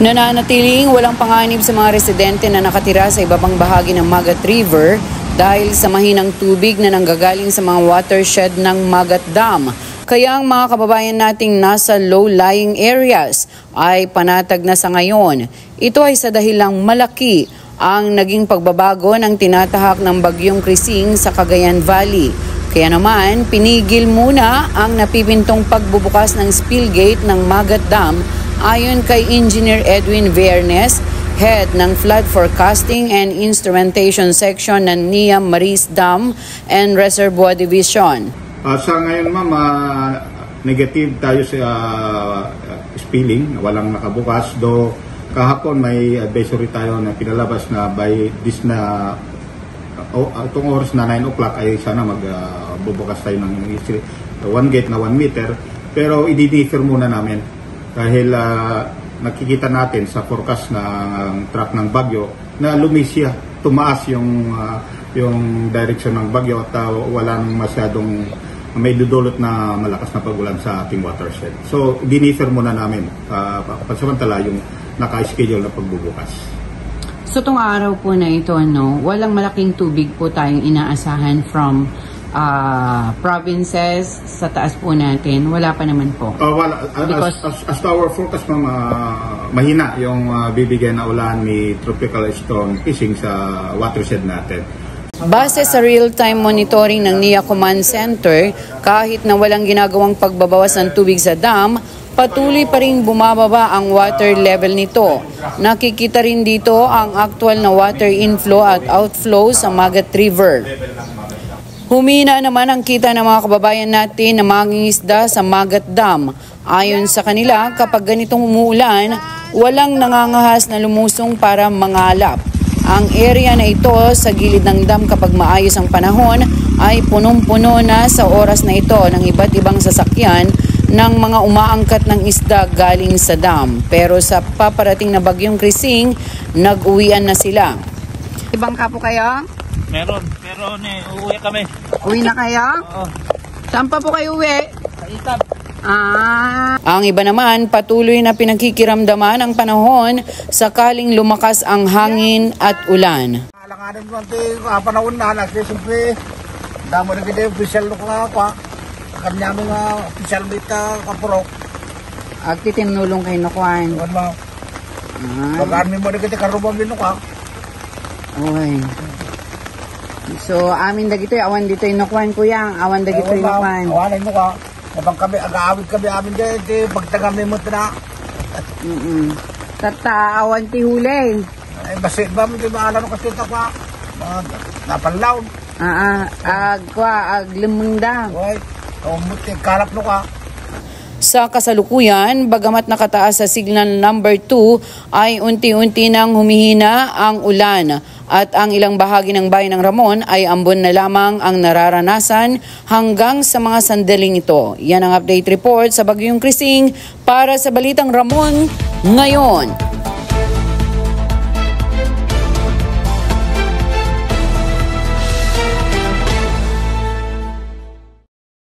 Nananatiling walang panganib sa mga residente na nakatira sa ibabang bahagi ng Magat River dahil sa mahinang tubig na nanggagaling sa mga watershed ng Magat Dam. Kaya ang mga kababayan nating nasa low-lying areas ay panatag na sa ngayon. Ito ay sa dahilang malaki ang naging pagbabago ng tinatahak ng Bagyong Krising sa Cagayan Valley. Kaya naman, pinigil muna ang napipintong pagbubukas ng spill gate ng Magat Dam ayon kay Engineer Edwin Viernes, Head ng Flood Forecasting and Instrumentation Section ng NIA Maris Dam and Reservoir Division. Sa ngayon ma'am, negative tayo sa spilling, walang nakabukas. Do kahapon may advisory tayo na pinalabas na by this na itong oras na 9 o'clock ay sana magbubukas tayo ng 1 gate na 1 meter. Pero i-defer muna namin dahil nakikita natin sa forecast ng track ng bagyo na lumisya, tumaas yung direction ng bagyo at wala nang masyadong may dudulot na malakas na pagulan sa ating watershed. So, dinifer muna namin pansamantala yung naka-schedule na pagbubukas. So, itong araw po na ito, walang malaking tubig po tayong inaasahan from provinces sa taas po natin. Wala pa naman po. Wala. As to our forecast, mahina yung bibigyan na ulan ni Tropical Storm Krising sa watershed natin. Base sa real-time monitoring ng NIA Command Center, kahit na walang ginagawang pagbabawas ng tubig sa dam, patuloy pa rin bumababa ang water level nito. Nakikita rin dito ang actual na water inflow at outflow sa Magat River. Humina naman ang kita ng mga kababayan natin na mangingisda sa Magat Dam. Ayon sa kanila, kapag ganitong umuulan, walang nangangahas na lumusong para mangalap. Ang area na ito sa gilid ng dam kapag maayos ang panahon ay punong-puno na sa oras na ito ng iba't ibang sasakyan ng mga umaangkat ng isda galing sa dam. Pero sa paparating na Bagyong Krising, nag-uwian na sila. Ibang kapo kayo? Meron, pero uuwi kami. Uwi na kayo? Oo. Saan pa po kayo uwi? Sa Itab. Ang iba naman, patuloy na pinagkikiramdaman ang panahon sakaling lumakas ang hangin at ulan. Alanganin mo ang panahon na nagsisipre. Damo na kita yung official ko nga pa. Kanya mga official bita kapurok. Agti tinulong kayo nakuhan. Huwag mo. Pag-army mo na kita karubang binuka. Okay. So, amin dagito awan dito inukuhan kuya. Awan dagito inukuhan. Awan inuka. Kapag kami,ag-aawit kami amin dito, pagtagami mo ito na. Tata, awan ti huli. Ay, basit ba mo, di ba alam kasi ito ka? Napanlaw. Aglimang da. Uy, umuti, kalap no ka. Sa kasalukuyan, bagamat nakataas sa signal number 2, ay unti-unti nang humihina ang ulan at ang ilang bahagi ng bayan ng Ramon ay ambon na lamang ang nararanasan hanggang sa mga sandaling ito. Yan ang update report sa Bagyong Krising para sa Balitang Ramon ngayon.